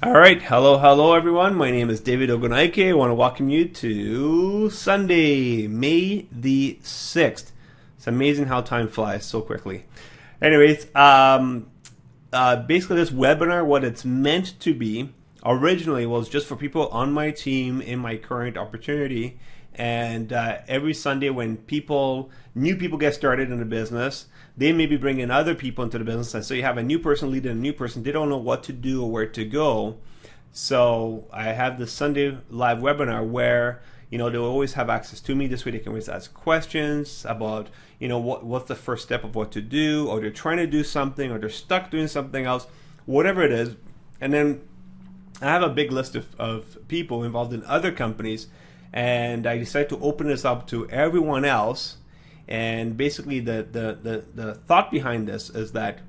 All right, hello everyone. My name is David Ogunaike. I want to welcome you to Sunday, May the 6th. It's amazing how time flies so quickly. Anyways, basically this webinar, what it's meant to be, originally was just for people on my team in my current opportunity. And every Sunday when new people get started in the business, they may be bringing other people into the business. And so you have a new person leading a new person. They don't know what to do or where to go. So I have this Sunday live webinar where, they'll always have access to me. This way they can always ask questions about, what's the first step of what to do, or they're trying to do something, or they're stuck doing something else, whatever it is. And then I have a big list of people involved in other companies, and I decided to open this up to everyone else. And basically the thought behind this is that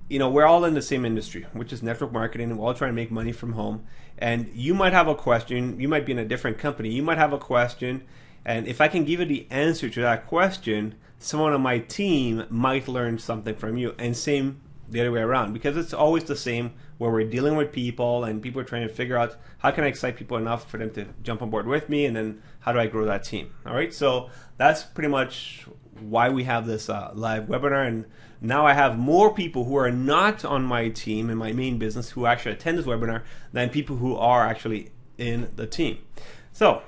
we're all in the same industry, which is network marketing, and we're all trying to make money from home. And you might have a question, you might be in a different company, you might have a question, and if I can give you the answer to that question, someone on my team might learn something from you, and same the other way around, because it's always the same where we're dealing with people and people are trying to figure out how can I excite people enough for them to jump on board with me, and then how do I grow that team. All right, so that's pretty much why we have this live webinar. And now I have more people who are not on my team in my main business who actually attend this webinar than people who are actually in the team. So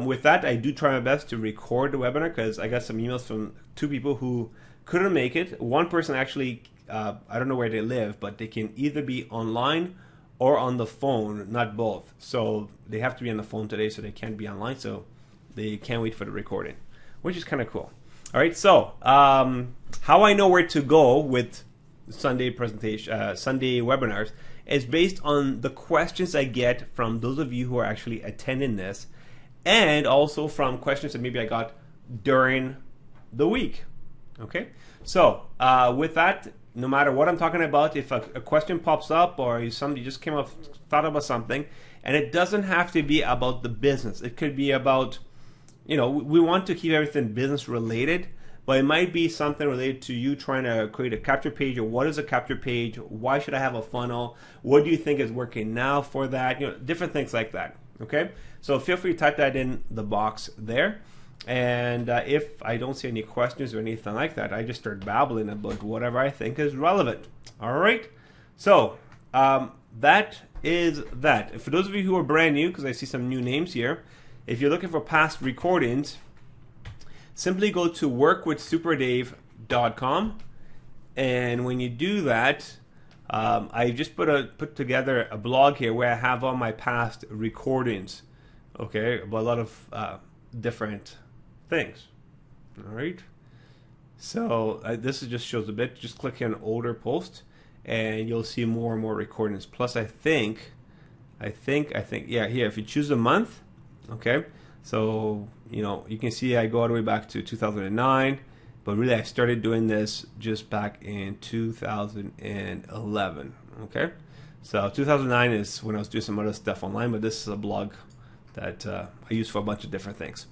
with that, I do try my best to record the webinar because I got some emails from two people who couldn't make it. One person actually, I don't know where they live, but they can either be online or on the phone, not both. So they have to be on the phone today, so they can't be online. So they can't wait for the recording, which is kind of cool. All right, so how I know where to go with Sunday webinars is based on the questions I get from those of you who are actually attending this, and also from questions that maybe I got during the week. Okay, so with that, no matter what I'm talking about, if a question pops up or somebody just thought about something, and it doesn't have to be about the business. It could be about, we want to keep everything business related, but it might be something related to you trying to create a capture page, or what is a capture page? Why should I have a funnel? What do you think is working now for that? Different things like that. Okay, so feel free to type that in the box there. And if I don't see any questions or anything like that, I just start babbling about whatever I think is relevant. All right, so that is that. For those of you who are brand new, because I see some new names here, if you're looking for past recordings, simply go to workwithsuperdave.com, and when you do that, I just put together a blog here where I have all my past recordings, okay, about a lot of different things. All right, so this just shows a bit. Just click on older post, and you'll see more and more recordings. Plus, I think, yeah, here if you choose a month. Okay, so you can see I go all the way back to 2009, but really I started doing this just back in 2011. Okay, so 2009 is when I was doing some other stuff online, but this is a blog that I use for a bunch of different things.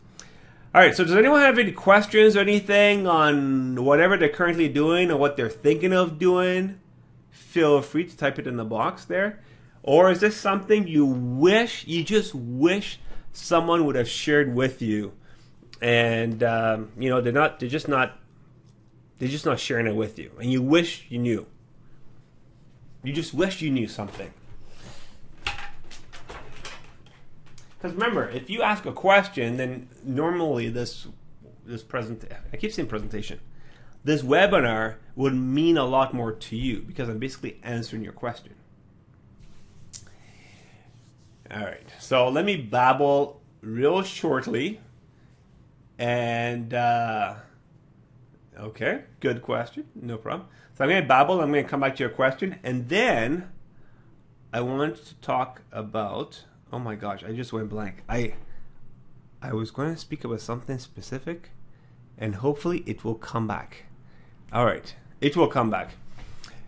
All right, so does anyone have any questions or anything on whatever they're currently doing or what they're thinking of doing? Feel free to type it in the box there. Or is this something you just wish someone would have shared with you, and they're just not sharing it with you, and you wish you knew. You just wish you knew something. Because remember, if you ask a question, then normally this presentation, this webinar would mean a lot more to you because I'm basically answering your question. All right, so let me babble real shortly. And, okay, good question, no problem. So I'm going to babble, I'm going to come back to your question, and then I want to talk about, oh my gosh, I just went blank. I was going to speak about something specific, and hopefully it will come back. All right, it will come back.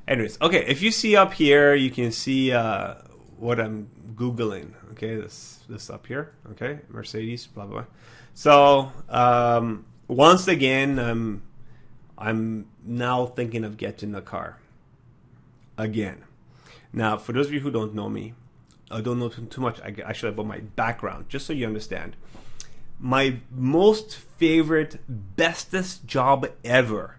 Anyways, okay, if you see up here, you can see what I'm Googling. Okay, this up here. Okay, Mercedes, blah blah. So once again, I'm now thinking of getting a car again. Now, for those of you who don't know me, I don't know too much actually about my background, just so you understand. My most favorite, bestest job ever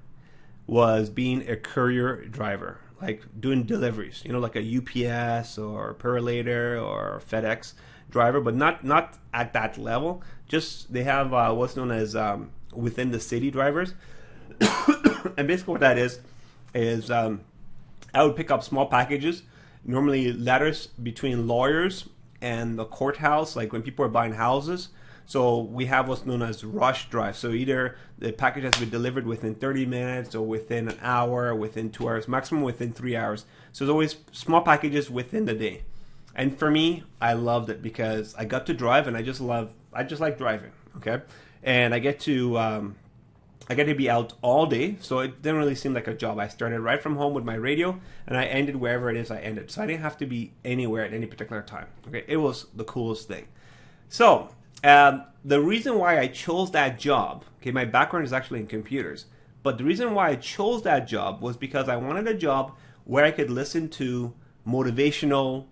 was being a courier driver, like doing deliveries, like a UPS or Purolator or FedEx driver, but not at that level. Just they have what's known as within the city drivers. And basically what that is I would pick up small packages, normally letters between lawyers and the courthouse, like when people are buying houses. So we have what's known as rush drive. So either the package has to be delivered within 30 minutes or within an hour, within 2 hours, maximum within 3 hours. So there's always small packages within the day. And for me, I loved it because I got to drive, and I just like driving, okay? And I get to be out all day, so it didn't really seem like a job. I started right from home with my radio, and I ended wherever it is I ended. So I didn't have to be anywhere at any particular time. Okay, it was the coolest thing. So the reason why I chose that job, okay, my background is actually in computers, but the reason why I chose that job was because I wanted a job where I could listen to motivational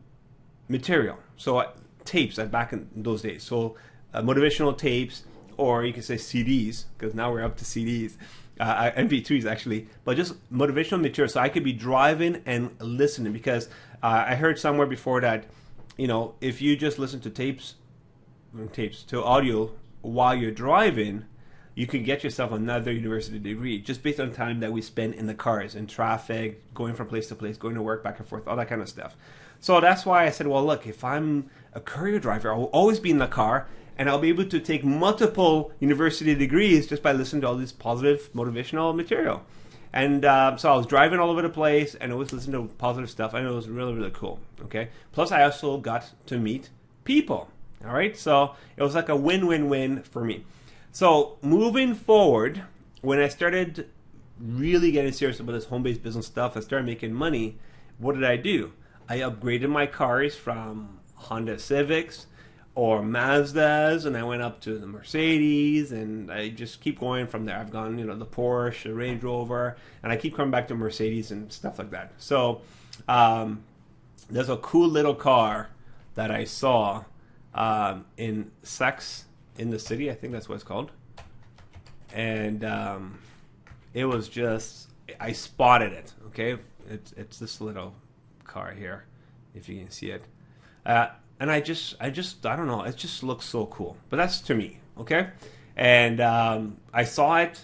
material. So tapes, back in those days. So motivational tapes, or you can say CDs, because now we're up to CDs, MP3s actually, but just motivational material. So I could be driving and listening, because I heard somewhere before that, if you just listen to tapes to audio while you're driving, you could get yourself another university degree just based on time that we spend in the cars, in traffic, going from place to place, going to work, back and forth, all that kind of stuff. So that's why I said, well, look, if I'm a courier driver, I will always be in the car, and I'll be able to take multiple university degrees just by listening to all this positive motivational material. And so I was driving all over the place and always listening to positive stuff, and it was really, really cool. Okay. Plus, I also got to meet people. All right. So it was like a win-win-win for me. So moving forward, when I started really getting serious about this home-based business stuff, I started making money. What did I do? I upgraded my cars from Honda Civics or Mazdas, and I went up to the Mercedes, and I just keep going from there. I've gone, the Porsche, the Range Rover, and I keep coming back to Mercedes and stuff like that. So there's a cool little car that I saw in Sex in the City, I think that's what it's called. And it was just, I spotted it, okay? It's this little car here, if you can see it. And I don't know, it just looks so cool. But that's to me, okay? And I saw it,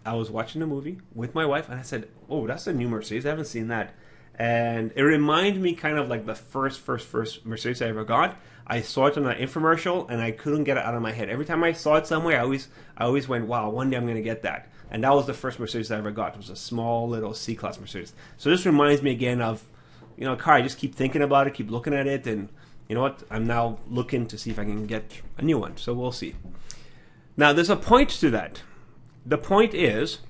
I was watching the movie with my wife, and I said, oh, that's a new Mercedes, I haven't seen that. And it reminded me kind of like the first Mercedes I ever got. I saw it on an infomercial, and I couldn't get it out of my head. Every time I saw it somewhere, I always went, wow, one day I'm going to get that. And that was the first Mercedes I ever got. It was a small little C-Class Mercedes. So this reminds me again of, a car. I just keep thinking about it, keep looking at it, and you know what? I'm now looking to see if I can get a new one. So we'll see. Now, there's a point to that. The point is,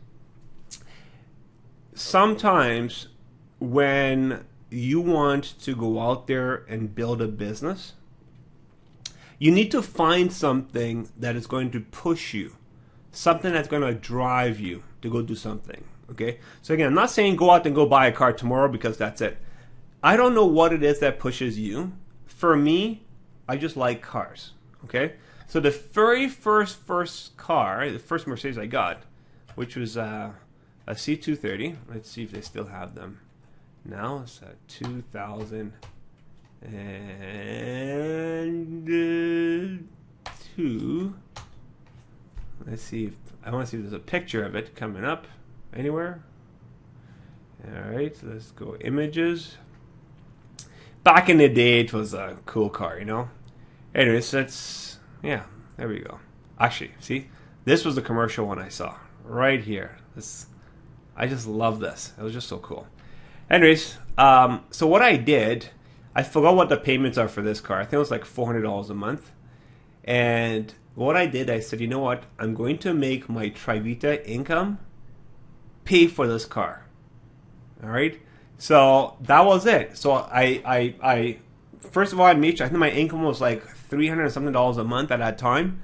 sometimes when you want to go out there and build a business, you need to find something that is going to push you, something that's going to drive you to go do something, okay? So again, I'm not saying go out and go buy a car tomorrow because that's it. I don't know what it is that pushes you. For me, I just like cars, okay? So the very first car, the first Mercedes I got, which was a C230. Let's see if they still have them. Now it's a 2002. Let's see I want to see if there's a picture of it coming up anywhere. All right, so let's go images. Back in the day, it was a cool car, Anyways, yeah, there we go. Actually, see, this was the commercial one I saw right here. I just love this. It was just so cool. Anyways, so what I did, I forgot what the payments are for this car. I think it was like $400 a month. And what I did, I said, you know what? I'm going to make my Trivita income pay for this car. All right? So that was it. So I first of all, I think my income was like $300 something a month at that time.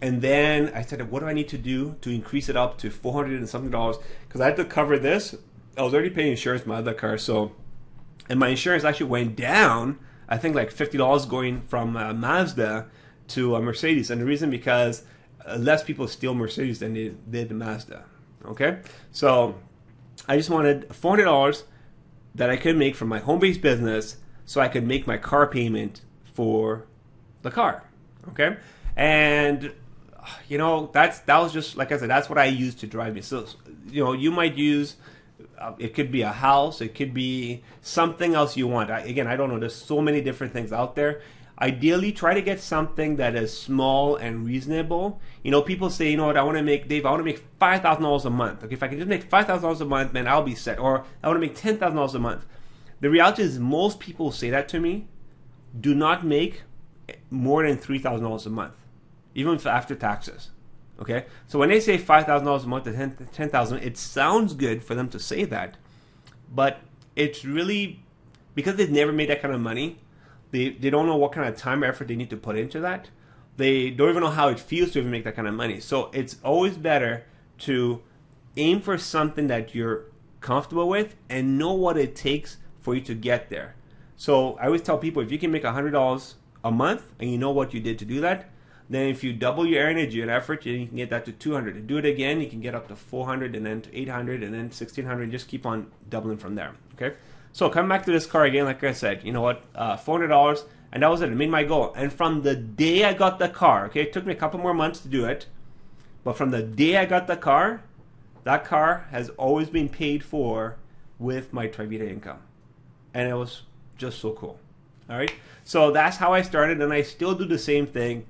And then I said, what do I need to do to increase it up to $400 and something? Because I had to cover this. I was already paying insurance for my other car, so and my insurance actually went down. I think like $50 going from Mazda to a Mercedes, and the reason because less people steal Mercedes than they did Mazda. Okay, so I just wanted $400 that I could make from my home-based business, so I could make my car payment for the car. Okay, and that was just, like I said, that's what I used to drive me. So you might use. It could be a house. It could be something else you want. Again, I don't know. There's so many different things out there. Ideally, try to get something that is small and reasonable. People say, what, I want to make, Dave, I want to make $5,000 a month. Okay, if I can just make $5,000 a month, man, I'll be set. Or I want to make $10,000 a month. The reality is most people say that to me do not make more than $3,000 a month, even after taxes. Okay, so when they say $5,000 a month to $10,000, it sounds good for them to say that, but it's really because they've never made that kind of money. They don't know what kind of time or effort they need to put into that. They don't even know how it feels to even make that kind of money. So it's always better to aim for something that you're comfortable with and know what it takes for you to get there. So I always tell people, if you can make $100 a month and you know what you did to do that, then if you double your energy and effort, you can get that to 200. To do it again, you can get up to 400 and then to 800 and then 1600. Just keep on doubling from there. Okay. So come back to this car again. Like I said, you know what? $400, and that was it. I made my goal. And from the day I got the car, okay, it took me a couple more months to do it, but from the day I got the car, that car has always been paid for with my Trivita income, and it was just so cool. All right. So that's how I started, and I still do the same thing.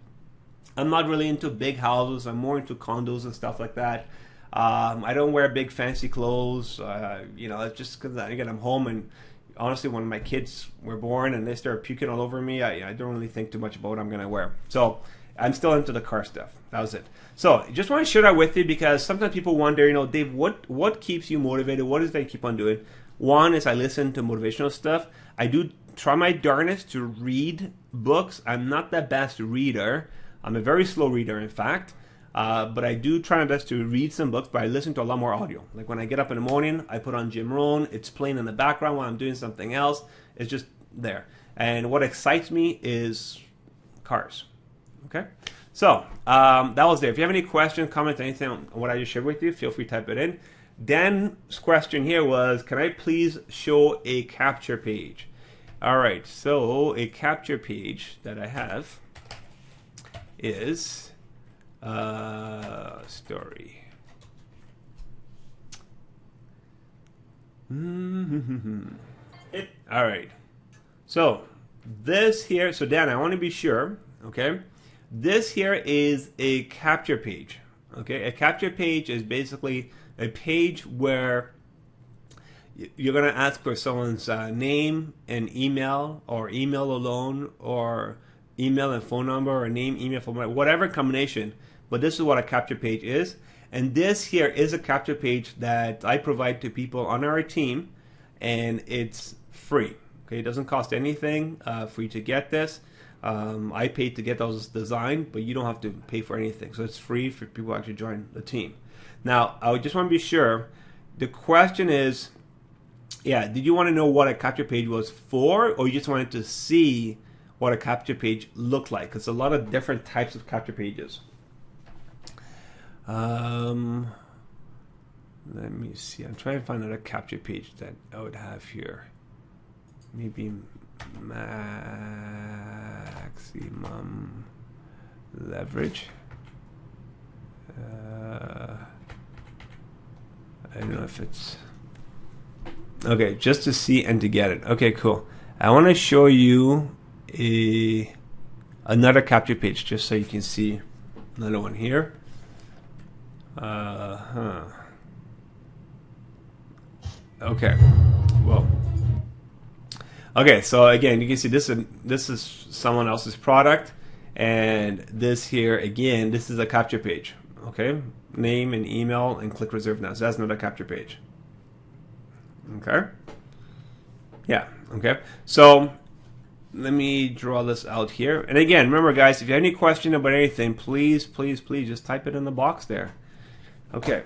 I'm not really into big houses. I'm more into condos and stuff like that. I don't wear big fancy clothes. It's just because, again, I'm home, and honestly, when my kids were born and they started puking all over me, I don't really think too much about what I'm going to wear. So I'm still into the car stuff. That was it. So I just want to share that with you because sometimes people wonder, Dave, what keeps you motivated? What is that you keep on doing? One is I listen to motivational stuff. I do try my darnest to read books. I'm not the best reader. I'm a very slow reader, in fact, but I do try my best to read some books, but I listen to a lot more audio. Like when I get up in the morning, I put on Jim Rohn. It's playing in the background while I'm doing something else. It's just there. And what excites me is cars. Okay? So that was there. If you have any questions, comments, anything on what I just shared with you, feel free to type it in. Dan's question here was, can I please show a capture page? All right, so a capture page that I have is story. All right. So this here, so Dan, I want to be sure, okay? This here is a capture page, okay? A capture page is basically a page where you're going to ask for someone's name and email, or email alone, or email and phone number, or name, email, phone number, whatever combination. But this is what a capture page is. And this here is a capture page that I provide to people on our team, and it's free. Okay, it doesn't cost anything for you to get this. I paid to get those designed, but you don't have to pay for anything. So it's free for people who actually join the team. Now, I just want to be sure. The question is, did you want to know what a capture page was for, or you just wanted to see what a capture page looked like? Because a lot of different types of capture pages. Let me see. I'm trying to find another capture page that I would have here. Maybe maximum leverage. I don't know if it's okay. Just to see and to get it. Okay, cool. I want to show you another capture page just so you can see another one here. Okay. Well. Okay, so again, you can see this is someone else's product, and this here again, this is a capture page. Okay, name and email, and click reserve now. So that's another capture page. Okay. Yeah. Okay. So let me draw this out here. And again, remember, guys, if you have any question about anything, please just type it in the box there. Okay.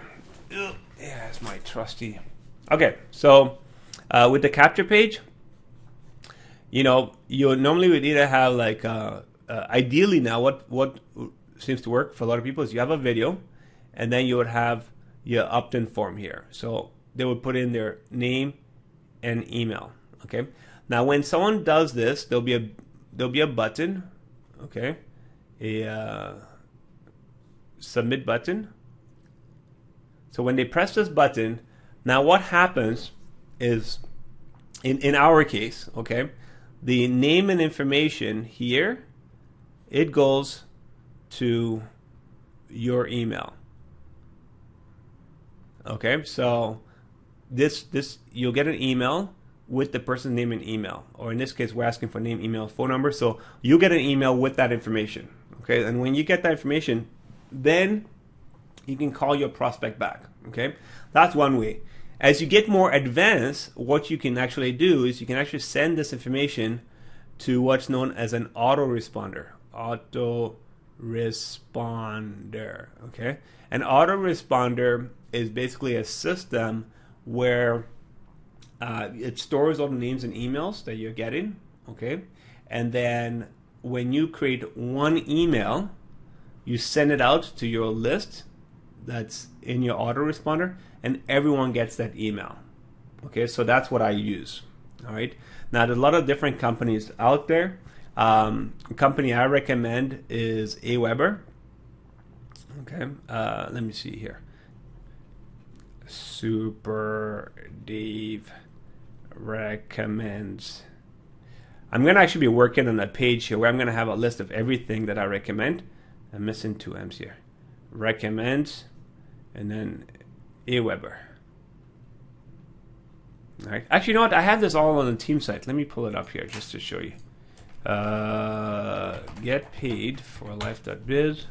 Yeah, it's my trusty. Okay, so with the capture page, you normally would either have like ideally now what seems to work for a lot of people is you have a video, and then you would have your opt-in form here. So they would put in their name and email. Okay. Now when someone does this, there'll be a button. Okay, a submit button. So when they press this button, now what happens is, in our case, okay, the name and information here, it goes to your email. Okay, so this you'll get an email with the person's name and email, or in this case, we're asking for name, email, phone number. So you get an email with that information. Okay, and when you get that information, then you can call your prospect back. Okay, that's one way. As you get more advanced, what you can actually do is you can actually send this information to what's known as an autoresponder. Autoresponder. Okay, an autoresponder is basically a system where it stores all the names and emails that you're getting. Okay, and then when you create one email, you send it out to your list that's in your autoresponder, and everyone gets that email. Okay, so that's what I use. All right. Now, there's a lot of different companies out there. A company I recommend is Aweber. Okay, let me see here. Super Dave recommends. I'm going to actually be working on a page here where I'm going to have a list of everything that I recommend. I'm missing two M's here. Recommends, and then Aweber. All right. Actually, you know what? I have this all on the team site. Let me pull it up here just to show you. Get paid for life.biz.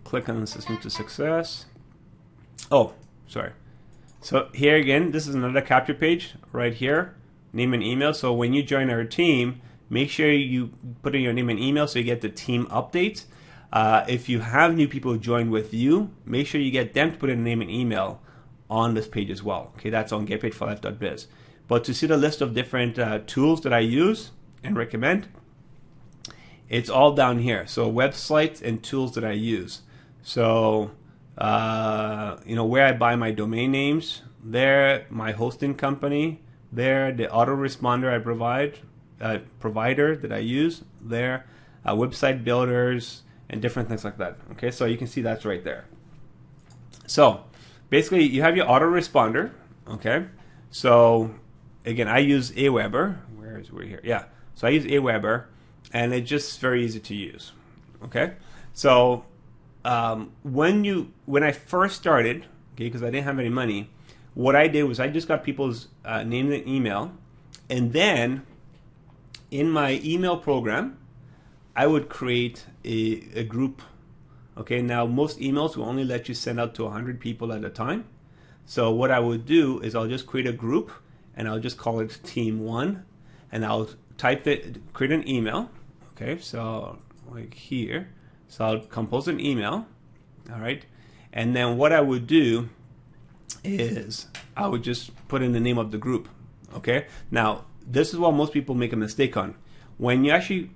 Click on the System to Success. Oh, sorry. So here again, this is another capture page right here. Name and email. So when you join our team, make sure you put in your name and email so you get the team updates. If you have new people join with you, make sure you get them to put in a name and email on this page as well. Okay, that's on getpaidforlife.biz. But to see the list of different tools that I use and recommend, it's all down here. So websites and tools that I use. So where I buy my domain names, there, my hosting company, there, the autoresponder I provide, provider that I use, there, website builders, and different things like that. Okay, so you can see that's right there. So basically, you have your autoresponder. Okay, so again, I use Aweber. We're here? Yeah, so I use Aweber, and it's just very easy to use. Okay, so when I first started, okay, because I didn't have any money, what I did was I just got people's name and email, and then in my email program, I would create a group. Okay, now most emails will only let you send out to 100 people at a time. So what I would do is I'll just create a group, and I'll just call it Team 1, and I'll create an email. Okay, so like here. So I'll compose an email. All right, and then what I would do is I would just put in the name of the group. Okay, now this is what most people make a mistake on. When you actually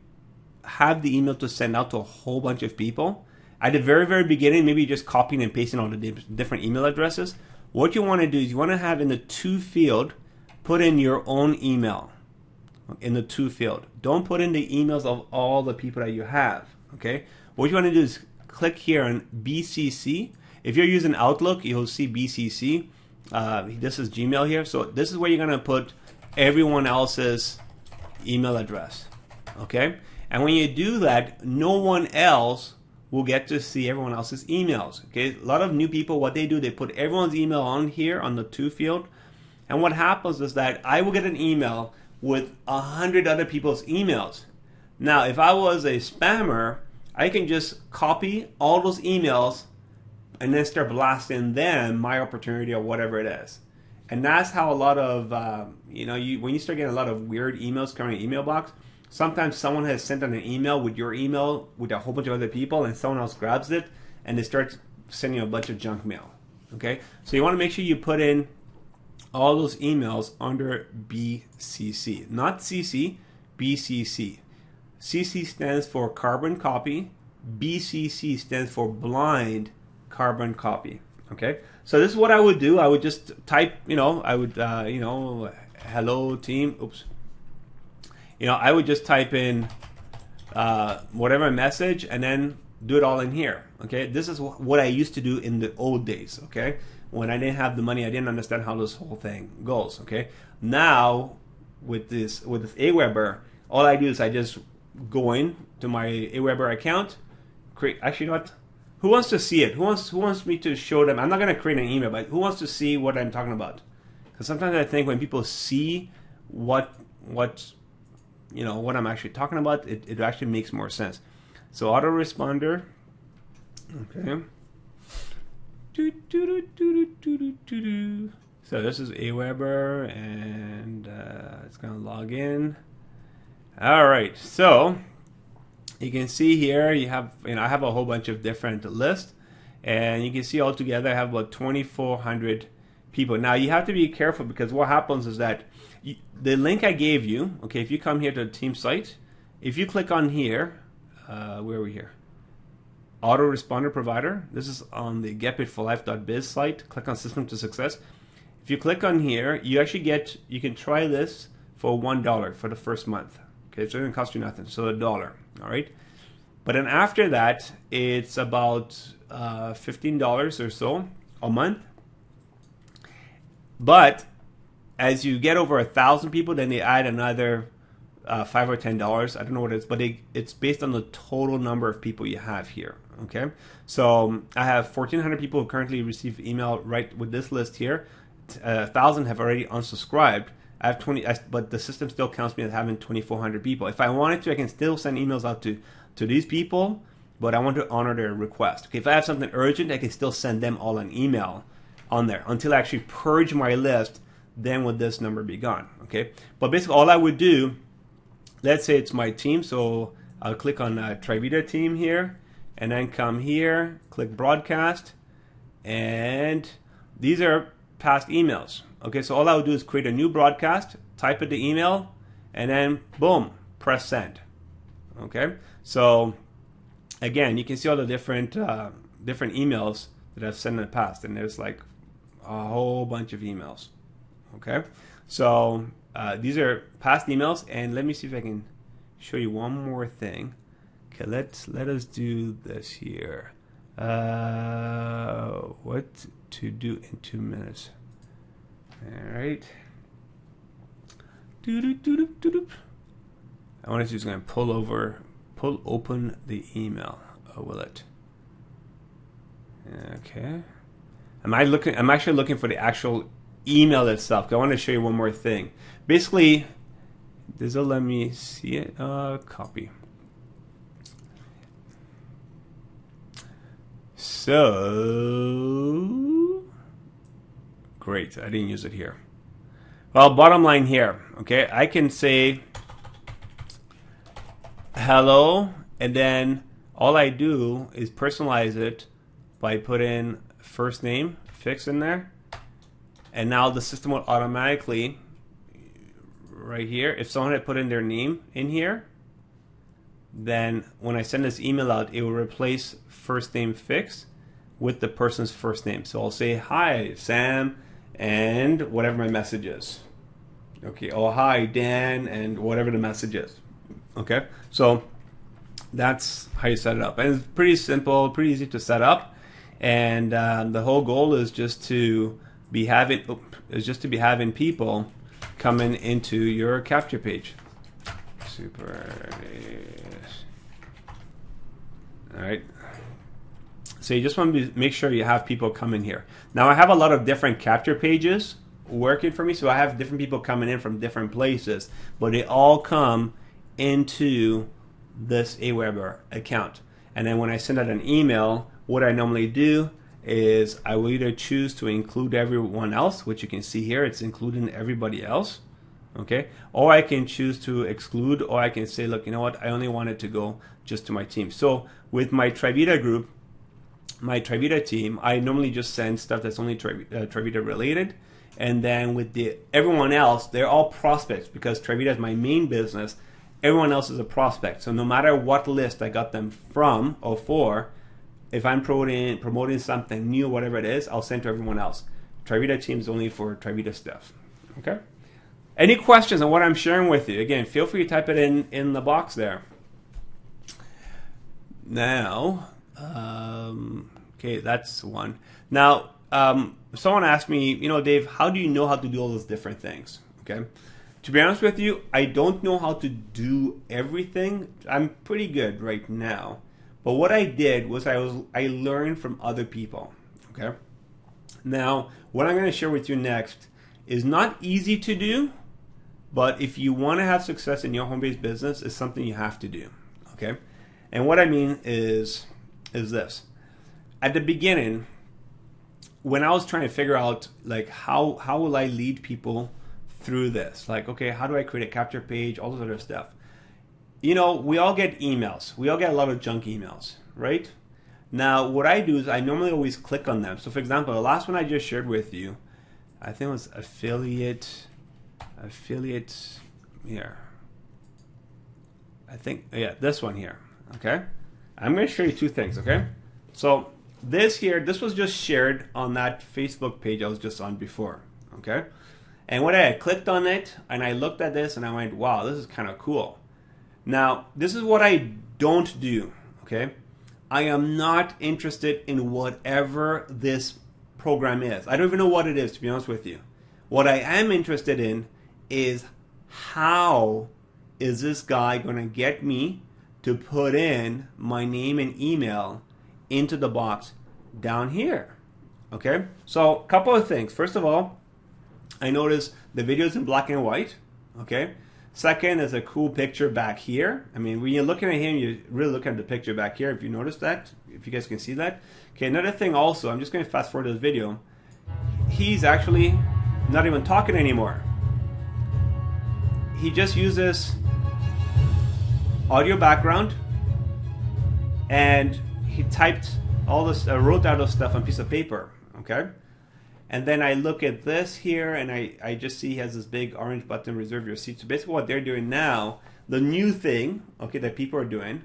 have the email to send out to a whole bunch of people, at the very, very beginning, maybe just copying and pasting all the different email addresses. What you want to do is you want to have in the to field, put in your own email in the to field. Don't put in the emails of all the people that you have. Okay, what you want to do is click here on BCC. If you're using Outlook, you'll see BCC. This is Gmail here. So this is where you're going to put everyone else's email address. Okay? And when you do that, no one else will get to see everyone else's emails. Okay? A lot of new people, what they do, they put everyone's email on here on the to field. And what happens is that I will get an email with 100 other people's emails. Now, if I was a spammer, I can just copy all those emails and then start blasting them my opportunity or whatever it is. And that's how a lot of, when you start getting a lot of weird emails coming in your email box, sometimes someone has sent an email with your email with a whole bunch of other people, and someone else grabs it and they start sending you a bunch of junk mail. Okay? So you want to make sure you put in all those emails under BCC, not CC, BCC. CC stands for carbon copy. BCC stands for blind carbon copy. Okay, so this is what I would do. I would just type, I would, hello team. Oops. I would just type in whatever message and then do it all in here. Okay, this is what I used to do in the old days. Okay, when I didn't have the money, I didn't understand how this whole thing goes. Okay, now with this Aweber, all I do is I just go in to my Aweber account, create. Actually, what? Who wants to see it? Who wants me to show them? I'm not going to create an email, but who wants to see what I'm talking about? Because sometimes I think when people see what I'm actually talking about, it actually makes more sense. So autoresponder. Okay. So this is Aweber, and it's going to log in. All right. So you can see here I have a whole bunch of different lists, and you can see all together I have about 2,400 people. Now you have to be careful, because what happens is that the link I gave you, okay, if you come here to the team site, if you click on here, where are we here? Autoresponder provider. This is on the getpaidforlife.biz site. Click on System to Success. If you click on here, you can try this for $1 for the first month. Okay, so it doesn't cost you nothing. So $1, all right? But then after that, it's about $15 or so a month. But as you get over 1,000 people, then they add another $5 or $10. I don't know what it is, but it's based on the total number of people you have here. Okay, so I have 1,400 people who currently receive email right with this list here. 1,000 have already unsubscribed. I have 20, but the system still counts me as having 2,400 people. If I wanted to, I can still send emails out to these people, but I want to honor their request. Okay, if I have something urgent, I can still send them all an email on there until I actually purge my list. Then would this number be gone? Okay, but basically all I would do, let's say it's my team, so I'll click on Trivita team here, and then come here, click broadcast, and these are past emails. Okay, so all I would do is create a new broadcast, type in the email, and then boom, press send. Okay, so again, you can see all the different emails that I've sent in the past, and there's like a whole bunch of emails. Okay, so these are past emails, and let me see if I can show you one more thing. Okay, let us do this here. What to do in 2 minutes? All right. I want to just going to pull open the email. Oh, will it? Okay. I'm actually looking for the actual email itself. I want to show you one more thing. Basically, does it let me see it? Copy. So great, I didn't use it here. Well, bottom line here, okay, I can say hello, and then all I do is personalize it by putting first name fix in there, and now the system will automatically, right here, if someone had put in their name in here, then when I send this email out, it will replace first name fix with the person's first name. So I'll say, hi, Sam, and whatever my message is. Okay, oh, hi, Dan, and whatever the message is. Okay, so that's how you set it up. And it's pretty simple, pretty easy to set up. And the whole goal is just to be having people coming into your capture page. Super. All right. So you just want to make sure you have people come in here. Now I have a lot of different capture pages working for me, so I have different people coming in from different places, but they all come into this Aweber account. And then when I send out an email, what I normally do is I will either choose to include everyone else, which you can see here, it's including everybody else. Okay, or I can choose to exclude, or I can say, look, you know what, I only want it to go just to my team. So with my Trivita group, my Trivita team, I normally just send stuff that's only Trivita related, And then with everyone else, they're all prospects because Trivita is my main business. Everyone else is a prospect. So no matter what list I got them from or for, if I'm promoting something new, whatever it is, I'll send to everyone else. Trivita team is only for Trivita stuff. Okay? Any questions on what I'm sharing with you? Again, feel free to type it in the box there. Now, okay, that's one. Now, someone asked me, Dave, how do you know how to do all those different things? Okay? To be honest with you, I don't know how to do everything. I'm pretty good right now. But what I did was I learned from other people. Okay? Now, what I'm going to share with you next is not easy to do, but if you want to have success in your home-based business, it's something you have to do. Okay? And what I mean is this. At the beginning, when I was trying to figure out like how will I lead people through this, like, okay, how do I create a capture page, all this other stuff. We all get emails. We all get a lot of junk emails, right? Now, what I do is I normally always click on them. So, for example, the last one I just shared with you, I think it was affiliate here. I think, yeah, this one here, okay? I'm going to show you two things, okay? So, this was just shared on that Facebook page I was just on before, okay? And when I clicked on it, and I looked at this, and I went, wow, this is kind of cool. Now, this is what I don't do, okay? I am not interested in whatever this program is. I don't even know what it is, to be honest with you. What I am interested in is how is this guy going to get me to put in my name and email into the box down here, okay? So, a couple of things. First of all, I noticed the video's in black and white, okay? Second, there's a cool picture back here. I mean, when you're looking at him, you're really looking at the picture back here, if you notice that, if you guys can see that. Okay, another thing also, I'm just going to fast forward this video. He's actually not even talking anymore. He just uses audio background, and he typed all this, wrote out those stuff on a piece of paper, okay? And then I look at this here, and I just see he has this big orange button, reserve your seat. So basically what they're doing now, the new thing, okay, that people are doing,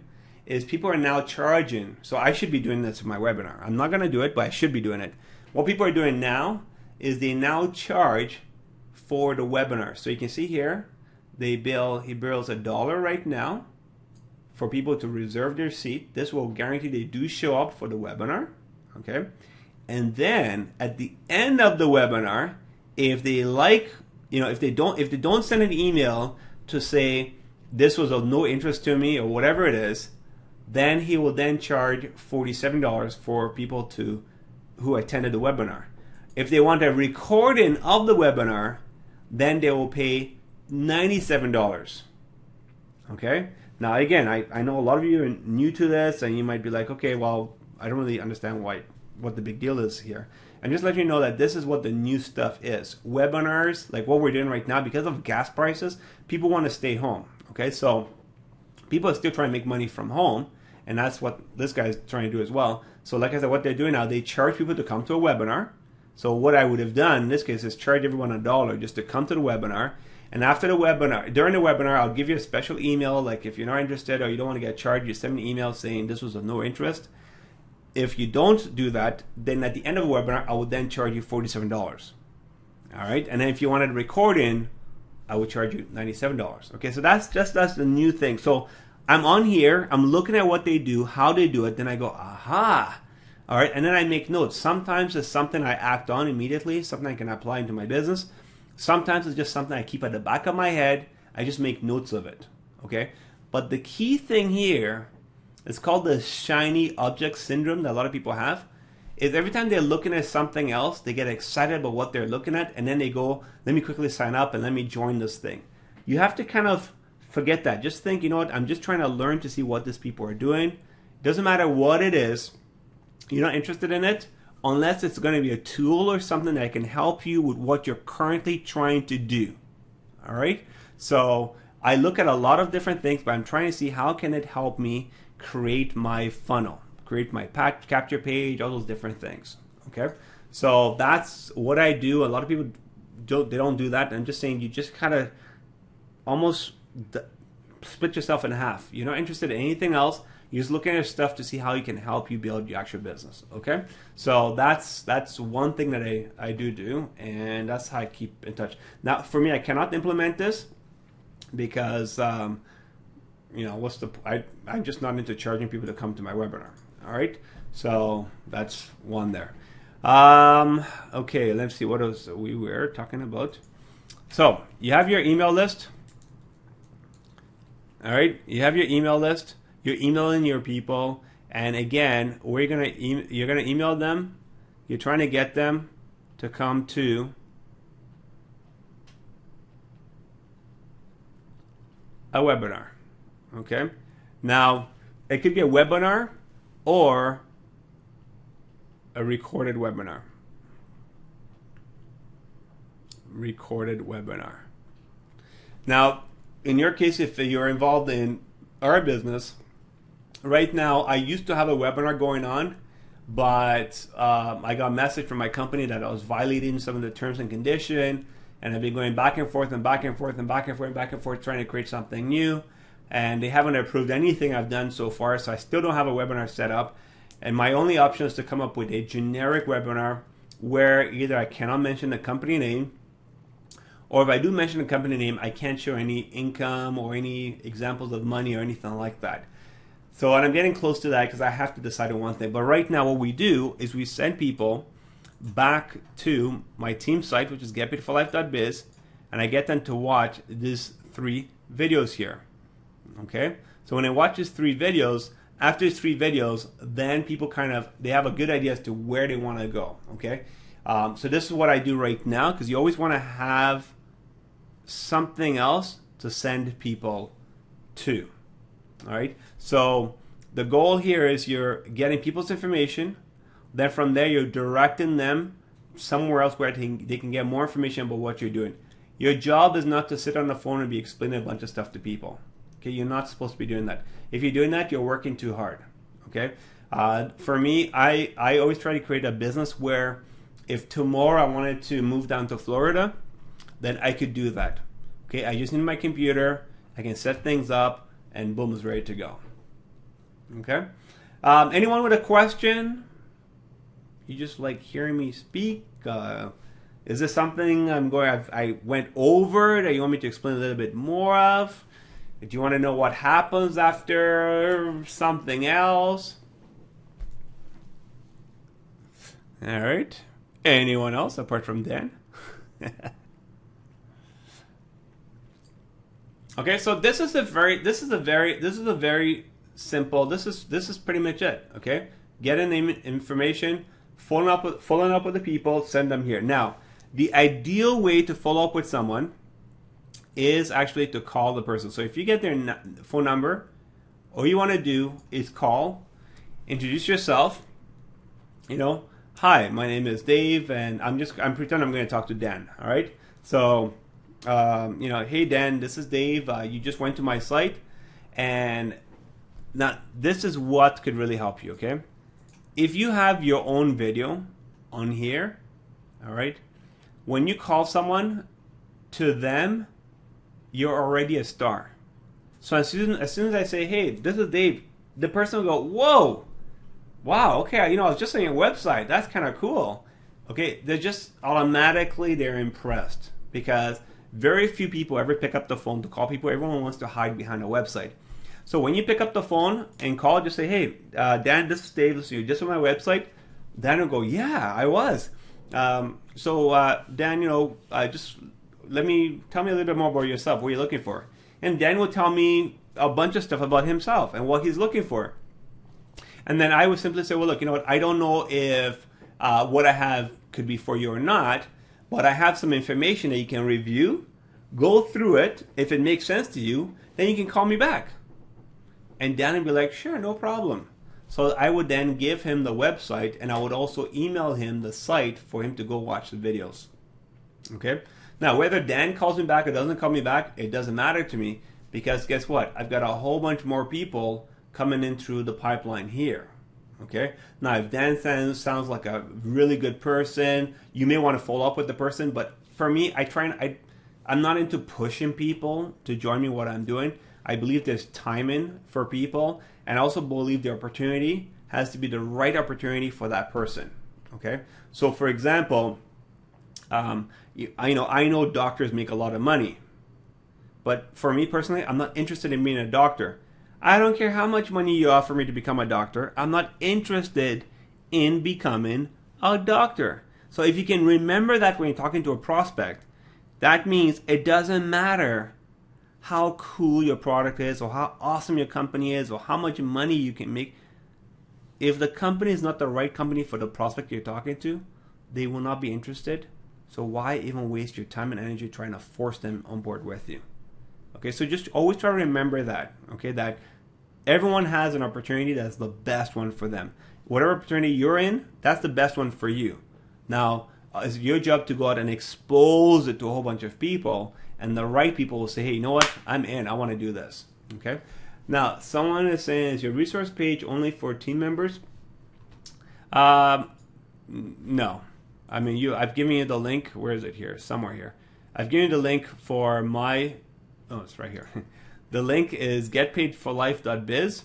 is people are now charging. So I should be doing this in my webinar. I'm not going to do it, but I should be doing it. What people are doing now is they now charge for the webinar. So you can see here, he bills $1 right now for people to reserve their seat. This will guarantee they do show up for the webinar, okay? And then at the end of the webinar, if they if they don't send an email to say this was of no interest to me or whatever it is, then he will then charge $47 for people who attended the webinar. If they want a recording of the webinar, then they will pay $97. Okay? Now again, I know a lot of you are new to this, and you might be like, okay, well, I don't really understand what the big deal is here. I'm just letting you know that this is what the new stuff is. Webinars, like what we're doing right now, because of gas prices, people want to stay home. Okay, so people are still trying to make money from home, and that's what this guy's trying to do as well. So like I said, what they're doing now, they charge people to come to a webinar. So what I would have done in this case is charge everyone $1 just to come to the webinar. And after the webinar, during the webinar, I'll give you a special email. Like if you're not interested or you don't want to get charged, you send me an email saying this was of no interest. If you don't do that, then at the end of the webinar, I would then charge you $47. All right, and then if you wanted a recording, I would charge you $97. Okay, so that's the new thing. So I'm on here, I'm looking at what they do, how they do it, then I go, aha. All right, and then I make notes. Sometimes it's something I act on immediately, something I can apply into my business. Sometimes it's just something I keep at the back of my head. I just make notes of it. Okay, but the key thing here, it's called the shiny object syndrome that a lot of people have, is every time they're looking at something else, they get excited about what they're looking at, and then they go, let me quickly sign up and let me join this thing. You have to kind of forget that. Just think, you know what, I'm just trying to learn to see what these people are doing. It doesn't matter what it is. You're not interested in it unless it's going to be a tool or something that can help you with what you're currently trying to do. All right? So I look at a lot of different things, but I'm trying to see how can it help me create my funnel, create my capture page, all those different things. Okay, so that's what I do. A lot of people they don't do that. I'm just saying you just kind of almost split yourself in half. You're not interested in anything else. You're just looking at stuff to see how you can help you build your actual business. Okay, so that's one thing that I do, and that's how I keep in touch. Now, for me, I cannot implement this because you know, I'm just not into charging people to come to my webinar. All right, so that's one there. Okay, let's see what else we were talking about. So you have your email list. All right, you have your email list. You're emailing your people, and again, you're gonna email them. You're trying to get them to come to a webinar. Okay, now it could be a webinar or a recorded webinar. Recorded webinar. Now, in your case, if you're involved in our business, right now, I used to have a webinar going on, but I got a message from my company that I was violating some of the terms and conditions, and I've been going back and forth and back and forth and back and forth and back and forth trying to create something new, and they haven't approved anything I've done so far, so I still don't have a webinar set up, and my only option is to come up with a generic webinar where either I cannot mention the company name, or if I do mention the company name, I can't show any income or any examples of money or anything like that. So, and I'm getting close to that because I have to decide on one thing. But right now what we do is we send people back to my team site, which is getpaidforlife.biz, and I get them to watch these 3 videos here. Okay? So when they watch these 3 videos, after these 3 videos, then people they have a good idea as to where they want to go. Okay? So this is what I do right now, because you always want to have something else to send people to. All right, so the goal here is you're getting people's information, then from there you're directing them somewhere else where they can get more information about what you're doing. Your job is not to sit on the phone and be explaining a bunch of stuff to people. Okay, you're not supposed to be doing that. If you're doing that, you're working too hard. Okay, for me, I always try to create a business where if tomorrow I wanted to move down to Florida, then I could do that. Okay, I just need my computer, I can set things up, and boom, it's ready to go. Okay, anyone with a question? You just like hearing me speak? Is this something I went over that you want me to explain a little bit more of? Do you want to know what happens after something else? All right. Anyone else apart from Dan? Okay, so this is a very simple. This is pretty much it. Okay, get in information, following up with the people, send them here. Now, the ideal way to follow up with someone is actually to call the person. So if you get their phone number, all you want to do is call, introduce yourself. You know, hi, my name is Dave, and I'm pretending I'm going to talk to Dan. All right, so. You know, hey Dan, this is Dave. You just went to my site, and now this is what could really help you. Okay, if you have your own video on here, all right, when you call someone, to them, you're already a star. So as soon as I say, hey, this is Dave, the person will go, whoa, wow, okay, you know, I was just on your website. That's kind of cool. Okay, they're impressed because very few people ever pick up the phone to call people. Everyone wants to hide behind a website. So when you pick up the phone and call, just say, hey, Dan, this is Dave. Listen, you're just on my website. Dan will go, yeah, I was. So Dan, you know, just tell me a little bit more about yourself. What are you looking for? And Dan will tell me a bunch of stuff about himself and what he's looking for. And then I would simply say, well, look, you know what? I don't know if what I have could be for you or not, but I have some information that you can review, go through it. If it makes sense to you, then you can call me back. And Dan would be like, sure, no problem. So I would then give him the website, and I would also email him the site for him to go watch the videos. Okay? Now, whether Dan calls me back or doesn't call me back, it doesn't matter to me, because guess what? I've got a whole bunch more people coming in through the pipeline here. Okay? Now, if Dan sounds like a really good person, you may want to follow up with the person, but for me, I'm not into pushing people to join me what I'm doing. I believe there's timing for people, and I also believe the opportunity has to be the right opportunity for that person. Okay, so for example, I know doctors make a lot of money, but for me personally, I'm not interested in being a doctor. I don't care how much money you offer me to become a doctor. I'm not interested in becoming a doctor. So if you can remember that when you're talking to a prospect, that means it doesn't matter how cool your product is or how awesome your company is or how much money you can make. If the company is not the right company for the prospect you're talking to, they will not be interested. So why even waste your time and energy trying to force them on board with you? Okay, so just always try to remember that, okay, that everyone has an opportunity that's the best one for them. Whatever opportunity you're in, that's the best one for you. Now, it's your job to go out and expose it to a whole bunch of people, and the right people will say, hey, you know what, I'm in, I want to do this, okay? Now, someone is saying, is your resource page only for team members? No. I mean, I've given you the link. Where is it here? Somewhere here. I've given you the link for my... Oh, it's right here. The link is getpaidforlife.biz.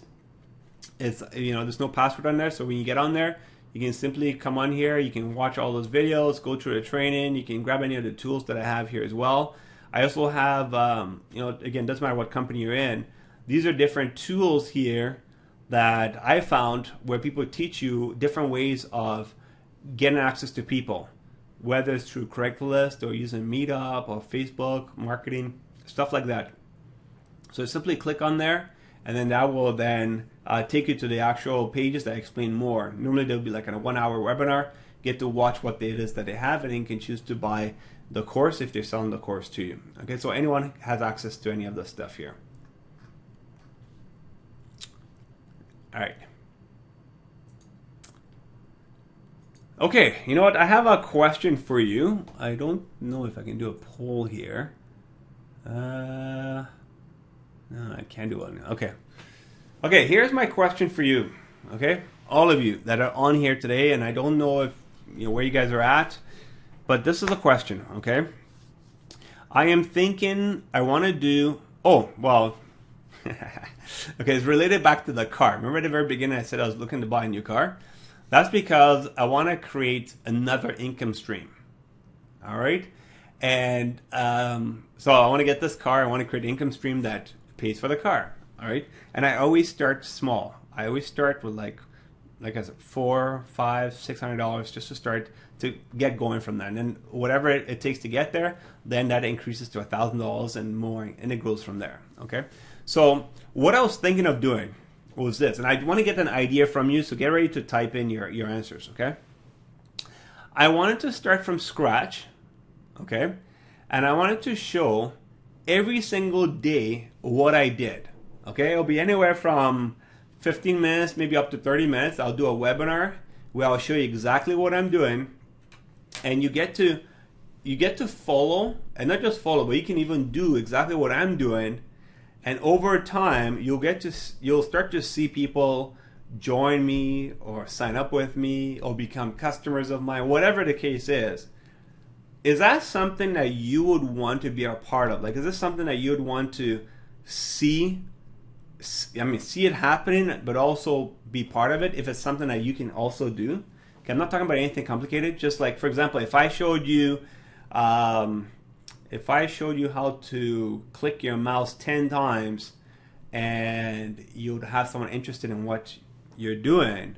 It's, there's no password on there. So when you get on there, you can simply come on here. You can watch all those videos, go through the training. You can grab any of the tools that I have here as well. I also have, again, doesn't matter what company you're in. These are different tools here that I found where people teach you different ways of getting access to people, whether it's through Craigslist or using Meetup or Facebook marketing, stuff like that. So simply click on there, and then that will then take you to the actual pages that explain more. Normally there'll be like a 1-hour webinar. Get to watch what it is that they have, and then you can choose to buy the course if they're selling the course to you. Okay, so anyone has access to any of this stuff here. All right. Okay, you know what? I have a question for you. I don't know if I can do a poll here. No, I can't do one. Okay. Okay, here's my question for you. Okay, all of you that are on here today, and I don't know if where you guys are at, but this is a question. Okay, I am thinking I want to do. Oh well. Okay, it's related back to the car. Remember at the very beginning I said I was looking to buy a new car? That's because I want to create another income stream. All right? And so I want to get this car. I want to create an income stream that pays for the car. All right? And I always start small. I always start with like I said, $400, $500, $600 just to start to get going from there. And then whatever it takes to get there, then that increases to $1,000 and more, and it grows from there. Okay? So what I was thinking of doing was this, and I want to get an idea from you, so get ready to type in your answers, okay? I wanted to start from scratch, okay? And I wanted to show every single day what I did, okay? It'll be anywhere from 15 minutes, maybe up to 30 minutes. I'll do a webinar where I'll show you exactly what I'm doing, and you get to follow, and not just follow, but you can even do exactly what I'm doing. And over time, you'll start to see people join me or sign up with me or become customers of mine, whatever the case is. Is that something that you would want to be a part of? Like, is this something that you would want to see it happening, but also be part of it if it's something that you can also do? Okay, I'm not talking about anything complicated. Just like, for example, if I showed you how to click your mouse 10 times and you'd have someone interested in what you're doing,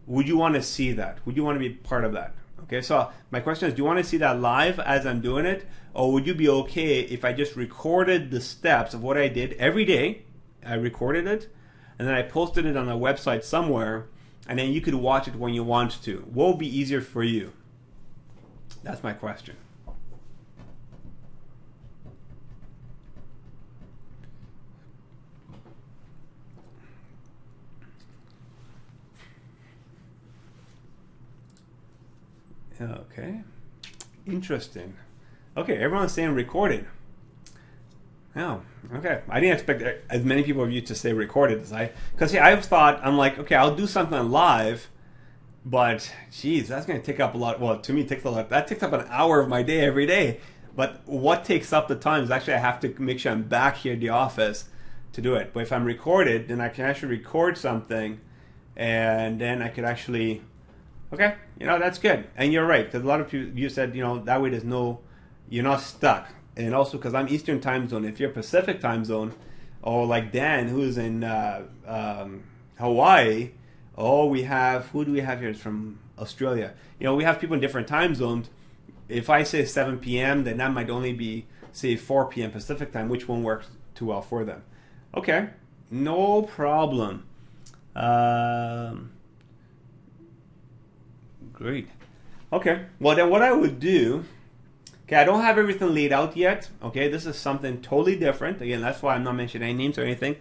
would you want to see that? Would you want to be part of that? Okay, so my question is, do you want to see that live as I'm doing it? Or would you be okay if I just recorded the steps of what I did every day? I recorded it, and then I posted it on a website somewhere, and then you could watch it when you want to. What would be easier for you? That's my question. Okay, interesting. Okay, everyone's saying recorded. Oh, okay. I didn't expect as many people of you to say recorded as because I thought, I'm like, okay, I'll do something live, But geez, that's going to take up a lot. Well, to me, it takes a lot. That takes up an hour of my day every day. But what takes up the time is actually I have to make sure I'm back here at the office to do it. But if I'm recorded, then I can actually record something, and then I could actually, okay, that's good. And you're right, because a lot of you said, that way you're not stuck. And also because I'm Eastern time zone. If you're Pacific time zone, or like Dan, who's in Hawaii. Oh, who do we have here? It's from Australia. We have people in different time zones. If I say 7 p.m., then that might only be, say, 4 p.m. Pacific time, which won't work too well for them. Okay, no problem. Great. Okay, well then what I would do, okay, I don't have everything laid out yet. Okay, this is something totally different. Again, that's why I'm not mentioning any names or anything.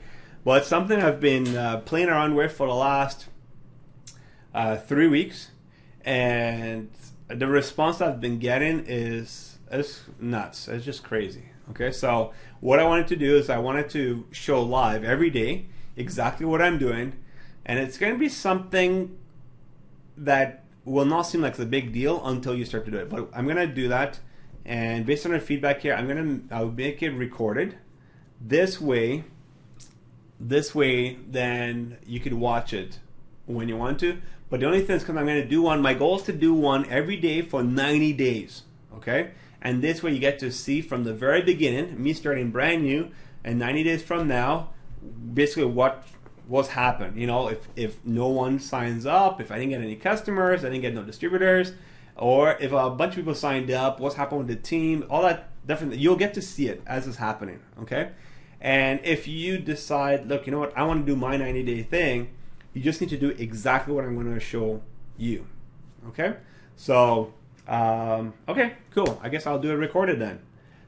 But it's something I've been playing around with for the last 3 weeks. And the response I've been getting is nuts. It's just crazy. Okay, so what I wanted to do is I wanted to show live every day exactly what I'm doing. And it's going to be something that will not seem like it's a big deal until you start to do it. But I'm going to do that. And based on the feedback here, I'll make it recorded. This way, then you could watch it when you want to. But the only thing is because I'm going to do one, my goal is to do one every day for 90 days. Okay? And this way you get to see from the very beginning, me starting brand new, and 90 days from now, basically what's happened. If no one signs up, if I didn't get any customers, I didn't get no distributors, or if a bunch of people signed up, what's happened with the team, all that different, you'll get to see it as it's happening. Okay? And if you decide, look, you know what, I want to do my 90-day thing, you just need to do exactly what I'm going to show you. Okay? So, okay, cool. I guess I'll do it recorded then.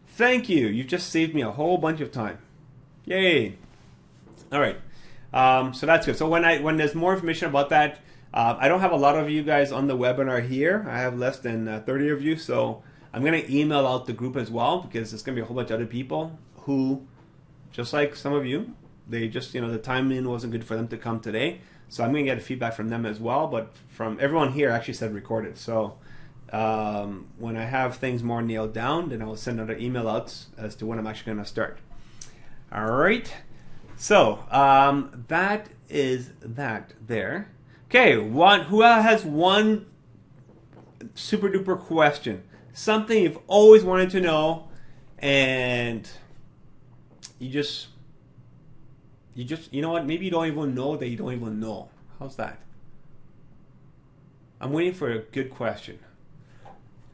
Thank you. You've just saved me a whole bunch of time. Yay. All right. So that's good. So when there's more information about that, I don't have a lot of you guys on the webinar here. I have less than 30 of you. So I'm going to email out the group as well, because there's going to be a whole bunch of other people who, just like some of you, they just, the timing wasn't good for them to come today. So I'm going to get feedback from them as well. But from everyone here actually said recorded. So when I have things more nailed down, then I'll send another email out as to when I'm actually going to start. All right. So that is that there. Okay, who has one super duper question? Something you've always wanted to know, and you know what? Maybe you don't even know that you don't even know. How's that? I'm waiting for a good question.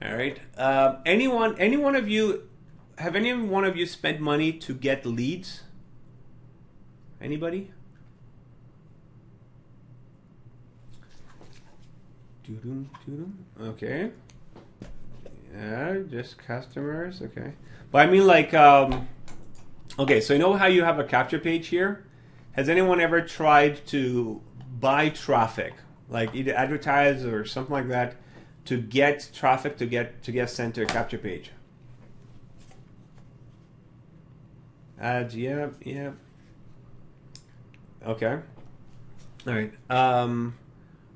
All right. Any one of you spent money to get leads? Anybody? Okay. Yeah, just customers. Okay. But I mean, like, okay, so you know how you have a capture page here? Has anyone ever tried to buy traffic, like either advertise or something like that, to get traffic to get sent to a capture page? Ads, yeah. Okay. All right.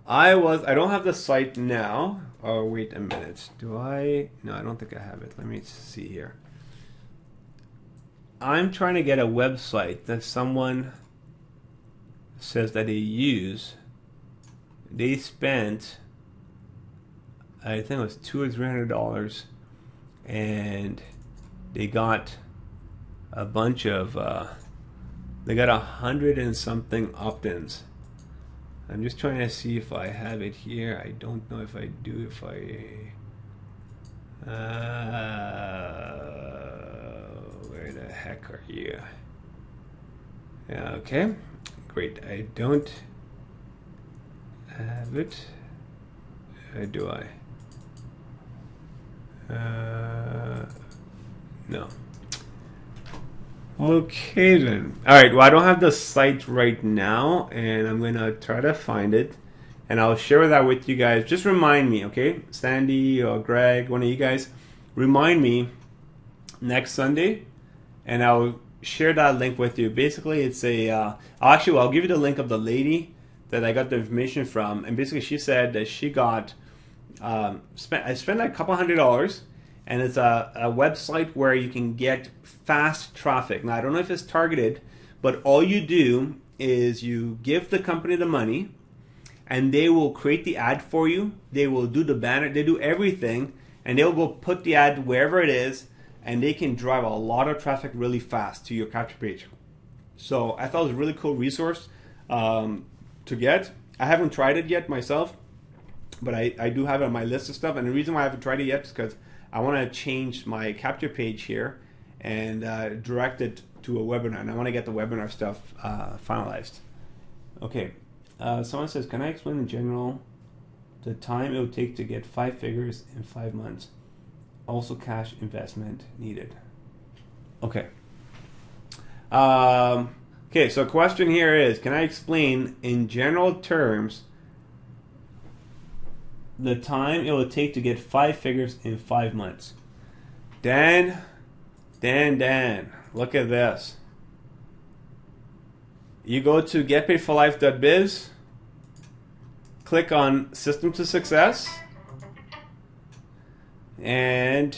I don't have the site now. Oh, wait a minute. Do I? No, I don't think I have it. Let me see here. I'm trying to get a website that someone says that they use. They spent, I think it was $200 or $300, and they got a bunch of, they got 100 and something opt-ins. I'm just trying to see if I have it here. I don't know if I do. Where the heck are you? Yeah, okay, great. I don't have it. Do I? No. Okay then. Alright, well I don't have the site right now, and I'm gonna try to find it, and I'll share that with you guys. Just remind me, okay? Sandy or Greg, one of you guys, remind me next Sunday, and I'll share that link with you. Basically, it's I'll give you the link of the lady that I got the information from, and basically she said that she got I spent like a couple $100, and it's a website where you can get fast traffic. Now I don't know if it's targeted, but all you do is you give the company the money, and they will create the ad for you. They will do the banner. They do everything, and they'll go put the ad wherever it is, and they can drive a lot of traffic really fast to your capture page. So I thought it was a really cool resource to get. I haven't tried it yet myself, but I do have it on my list of stuff. And the reason why I haven't tried it yet is because I want to change my capture page here and direct it to a webinar. And I want to get the webinar stuff finalized. Okay, someone says, can I explain in general the time it would take to get 5 figures in 5 months? Also cash investment needed. Okay. Okay, so question here is, can I explain in general terms the time it will take to get 5 figures in 5 months? Dan, look at this. You go to getpaidforlife.biz, click on System to Success, and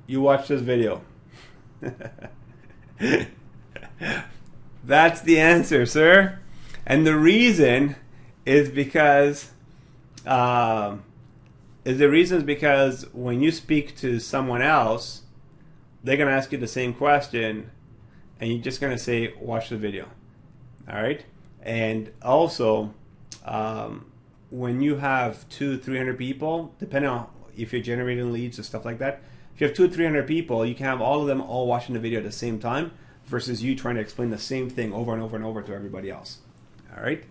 you watch this video. That's the answer, sir. And the reason is because when you speak to someone else, they're gonna ask you the same question, and you're just gonna say, watch the video. All right. And also, when you have 200-300 people, depending on if you're generating leads and stuff like that, if you have 200-300 people, you can have all of them all watching the video at the same time versus you trying to explain the same thing over and over and over to everybody else. All right.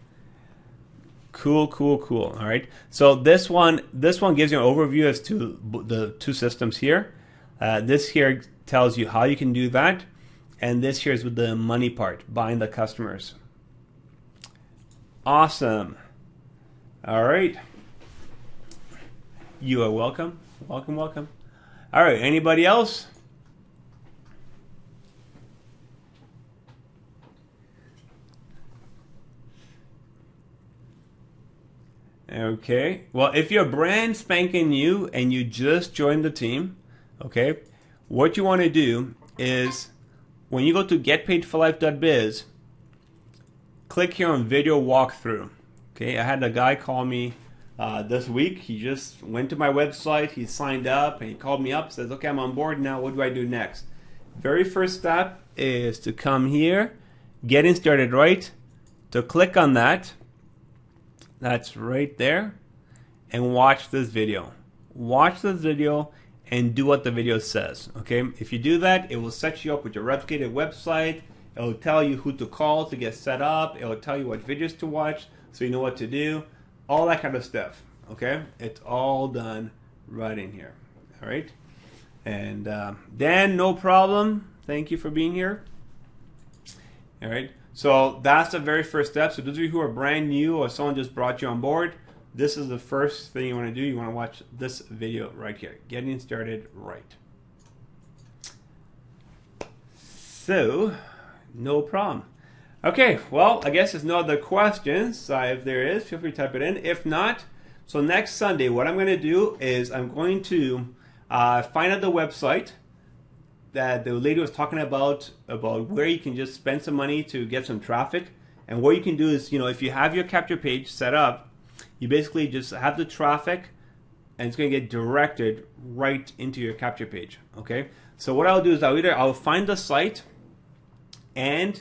Cool. All right. So this one gives you an overview as to the 2 systems here. This here tells you how you can do that, and this here is with the money part, buying the customers. Awesome. All right. You are welcome. Welcome. All right. Anybody else? Okay. Well, if you're brand spanking new and you just joined the team, okay, what you want to do is when you go to getpaidforlife.biz, click here on video walkthrough. Okay, I had a guy call me this week. He just went to my website, he signed up, and he called me up, says, okay, I'm on board now, what do I do next? Very first step is to come here, getting started right, to click on that. That's right there, and watch this video. Watch this video and do what the video says. Okay, if you do that, it will set you up with your replicated website. It will tell you who to call to get set up. It will tell you what videos to watch so you know what to do. All that kind of stuff. Okay, it's all done right in here. All right, and Dan, no problem. Thank you for being here. All right. So that's the very first step. So those of you who are brand new or someone just brought you on board, this is the first thing you want to do. You want to watch this video right here. Getting started right. So, no problem. Okay, well, I guess there's no other questions. If there is, feel free to type it in. If not, so next Sunday, what I'm going to do is I'm going to find out the website that the lady was talking about where you can just spend some money to get some traffic. And what you can do is, if you have your capture page set up, you basically just have the traffic and it's going to get directed right into your capture page. Okay, so what I'll do is I'll find the site, and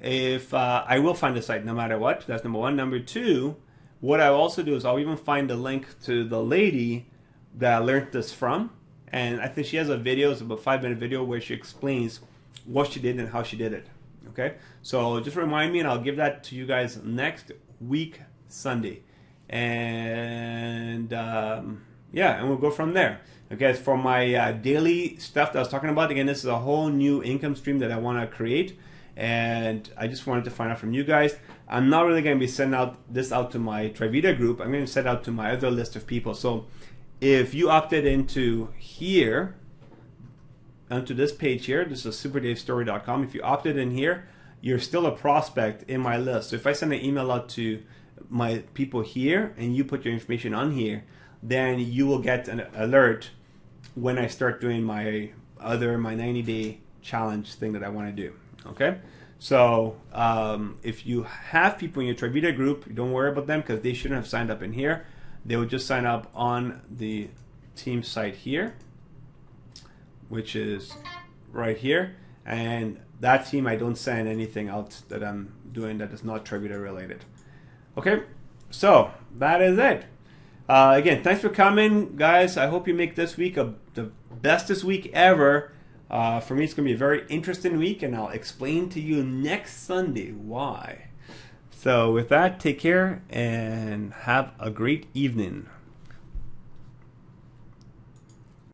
if I will find the site no matter what. That's number one. Number two, what I'll also do is I'll even find the link to the lady that I learned this from. And I think she has a video, it's about a 5-minute video where she explains what she did and how she did it. Okay, so just remind me, and I'll give that to you guys next week, Sunday. And yeah, and we'll go from there. Okay, for my daily stuff that I was talking about, again, this is a whole new income stream that I want to create. And I just wanted to find out from you guys. I'm not really going to be sending this out to my Trivida group. I'm going to send it out to my other list of people. So if you opted into here, onto this page here, this is superdavestory.com. If you opted in here, you're still a prospect in my list. So if I send an email out to my people here and you put your information on here, then you will get an alert when I start doing my 90-day challenge thing that I want to do. Okay? So if you have people in your Trivita group, don't worry about them because they shouldn't have signed up in here. They would just sign up on the team site here, which is right here. And that team, I don't send anything out that I'm doing that is not Trivita related. Okay, so that is it. Again, thanks for coming, guys. I hope you make this week the bestest week ever. For me, it's going to be a very interesting week, and I'll explain to you next Sunday why. So with that, take care and have a great evening.